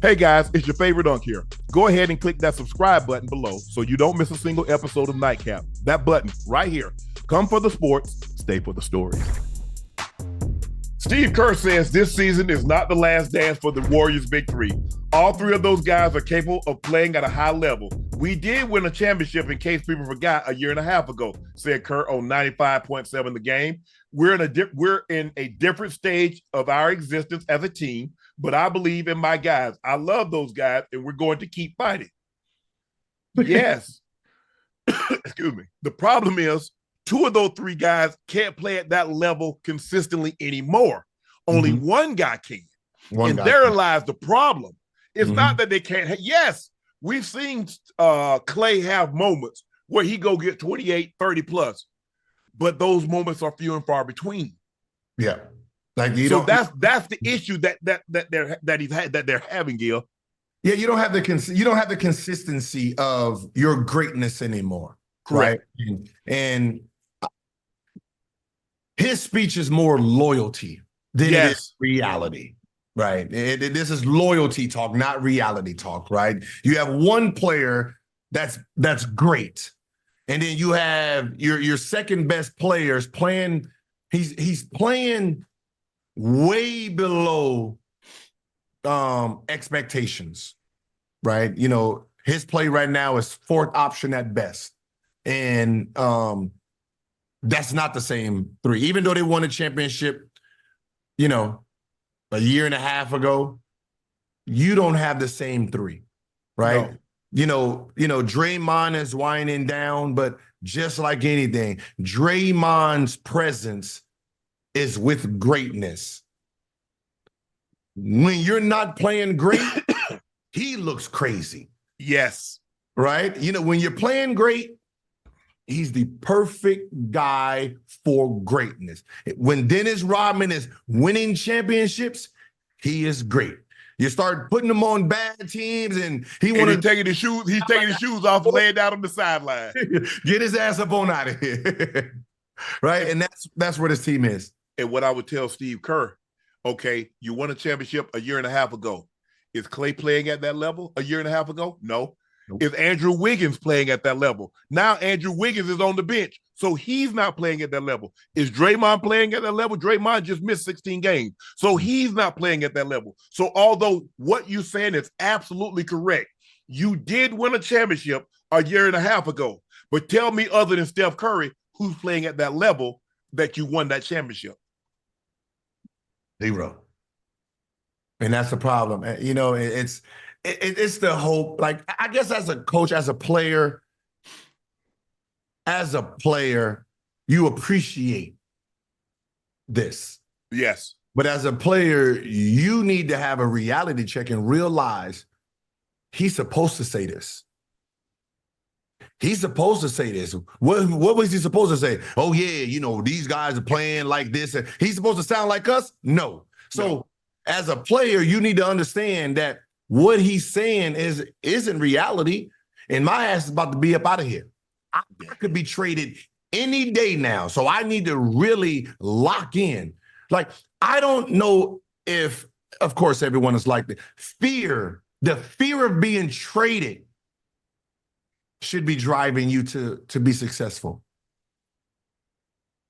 Hey guys, it's your favorite Unc here. Go ahead and click that subscribe button below so you don't miss a single episode of Nightcap. That button right here. Come for the sports, stay for the stories. Steve Kerr says this season is not the last dance for the Warriors' big three. All three of those guys are capable of playing at a high level. We did win a championship, in case people forgot, a year and a half ago, said Kerr on 95.7 The Game. We're in a different stage of our existence as a team, but I believe in my guys. I love those guys, and we're going to keep fighting. Yes. Excuse me. The problem is, two of those three guys can't play at that level consistently anymore. Only one guy can. Therein lies the problem. It's not that they can't. Yes, we've seen Klay have moments where he go get 28, 30 plus, but those moments are few and far between. Yeah. Like that's the issue that they're having, Gil. Yeah, you don't have the consistency of your greatness anymore. Correct. Right? And his speech is more loyalty than it is reality, right? This is loyalty talk, not reality talk, right? You have one player that's great, and then you have your second best players playing. He's playing way below expectations, right? You know, his play right now is fourth option at best, and that's not the same three. Even though they won a championship, you know, a year and a half ago, you don't have the same three, right? No. You know, Draymond is winding down, but just like anything, Draymond's presence is with greatness. When you're not playing great, he looks crazy. Yes. Right? You know, when you're playing great, he's the perfect guy for greatness. When Dennis Rodman is winning championships, he is great. You start putting him on bad teams, and he's taking his shoes. He's taking his shoes off, and laying down on the sideline. Get his ass up on out of here, right? And that's where this team is. And what I would tell Steve Kerr, okay, you won a championship a year and a half ago. Is Klay playing at that level a year and a half ago? No. Nope. Is Andrew Wiggins playing at that level? Now Andrew Wiggins is on the bench, so he's not playing at that level. Is Draymond playing at that level? Draymond just missed 16 games, so he's not playing at that level. So although what you're saying is absolutely correct, you did win a championship a year and a half ago, but tell me other than Steph Curry, who's playing at that level that you won that championship? Zero. And that's the problem. You know, it's the hope. Like, I guess as a coach, as a player, you appreciate this. Yes. But as a player, you need to have a reality check and realize he's supposed to say this. He's supposed to say this. What was he supposed to say? Oh, yeah, you know, these guys are playing like this. He's supposed to sound like us? No. So as a player, you need to understand that what he's saying isn't reality, and my ass is about to be up out of here. I could be traded any day now, so I need to really lock in. Like, I don't know if, of course, everyone is like the fear of being traded should be driving you to be successful,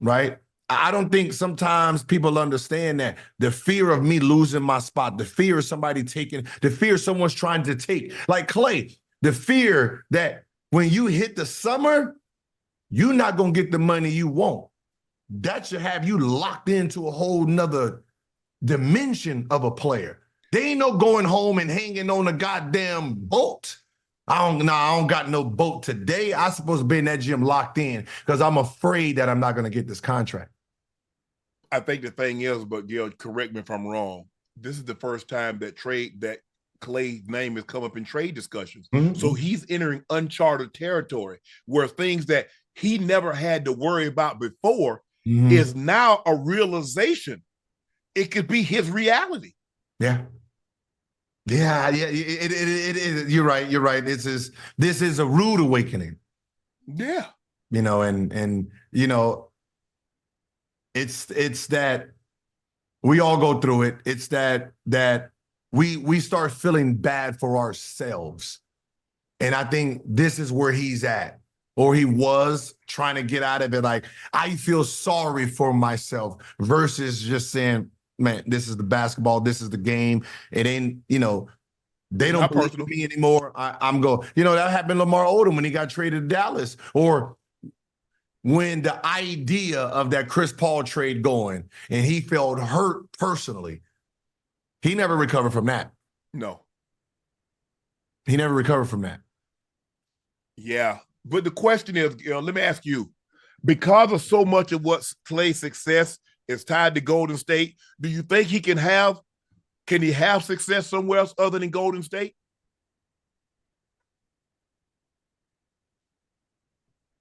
right? I don't think sometimes people understand that the fear of me losing my spot, the fear of somebody taking, the fear someone's trying to take, like Klay, the fear that when you hit the summer, you're not going to get the money you want. That should have you locked into a whole nother dimension of a player. They ain't no going home and hanging on a goddamn boat. I don't got no boat today. I'm supposed to be in that gym locked in because I'm afraid that I'm not going to get this contract. I think the thing is, but Gil, correct me if I'm wrong, this is the first time that Klay's name has come up in trade discussions. Mm-hmm. So he's entering uncharted territory where things that he never had to worry about before is now a realization. It could be his reality. Yeah. Yeah. It is. You're right. This is a rude awakening. Yeah. You know, and you know, it's that we all go through it. It's that we start feeling bad for ourselves. And I think this is where he's at, or he was trying to get out of it. Like, I feel sorry for myself versus just saying, man, this is the basketball. This is the game. It ain't, they don't believe in me anymore. I'm going, that happened to Lamar Odom when he got traded to Dallas, or when the idea of that Chris Paul trade going and he felt hurt personally. He never recovered from that. No. He never recovered from that. Yeah. But the question is, let me ask you, because of so much of what Klay's success is tied to Golden State, do you think he can have success somewhere else other than Golden State?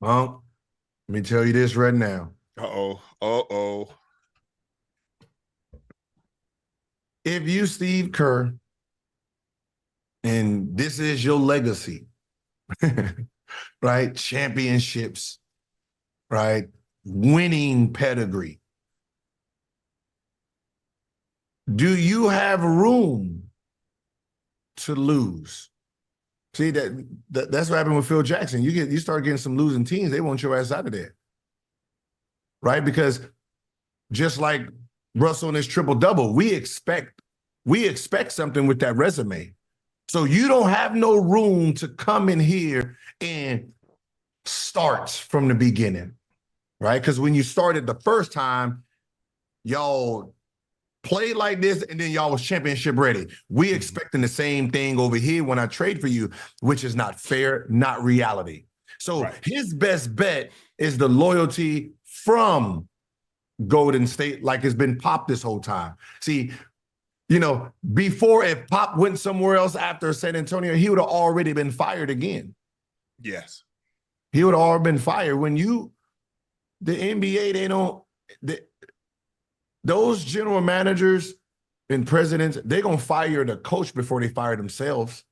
Well, let me tell you this right now. Uh-oh. If you Steve Kerr, and this is your legacy, right? Championships, right? Winning pedigree. Do you have room to lose? See, that's what happened with Phil Jackson. You start getting some losing teams, they want your ass out of there. Right? Because just like Russell and his triple-double, we expect something with that resume. So you don't have no room to come in here and start from the beginning, right? Because when you started the first time, y'all played like this, and then y'all was championship ready. We expecting the same thing over here when I trade for you, which is not fair, not reality. So his best bet is the loyalty from Golden State, like it's been Pop this whole time. See, before, if Pop went somewhere else after San Antonio, he would have already been fired again. Yes. He would have already been fired. When the NBA, those general managers and presidents, they're going to fire the coach before they fire themselves.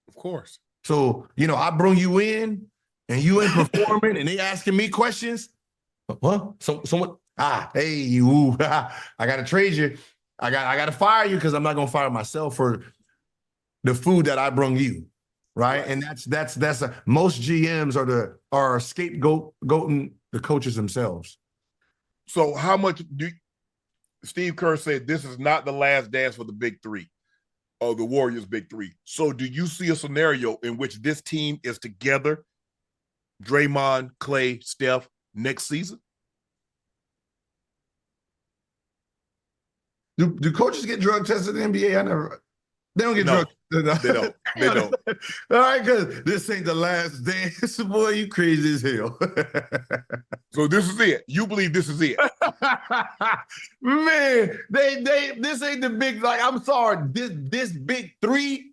Of course. So, I bring you in and you ain't performing and they asking me questions. What? Someone, hey, you, I got to trade you. I got to fire you because I'm not going to fire myself for the food that I brung you. Right. And that's most GMs are scapegoating the coaches themselves. So how much Steve Kerr said this is not the last dance for the big three, or the Warriors' big three. So do you see a scenario in which this team is together, Draymond, Klay, Steph, next season? Do coaches get drug tested in the NBA? They don't get drug tested. They don't. All right, because this ain't the last dance. Boy, you crazy as hell. So this is it. You believe this is it? Man, this ain't the big, I'm sorry, this big three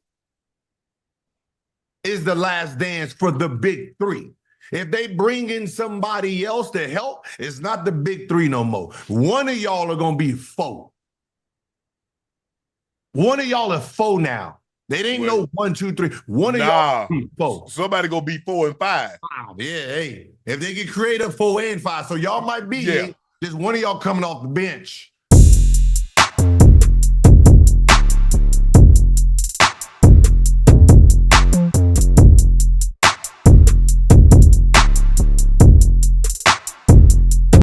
is the last dance for the big three. If they bring in somebody else to help, it's not the big three no more. One of y'all are going to be four. One of y'all are four now. They ain't no 1, 2, 3. One of y'all be four. Somebody gonna be 4 and 5. Yeah, hey. If they get creative, 4 and 5. So y'all might be just one of y'all coming off the bench.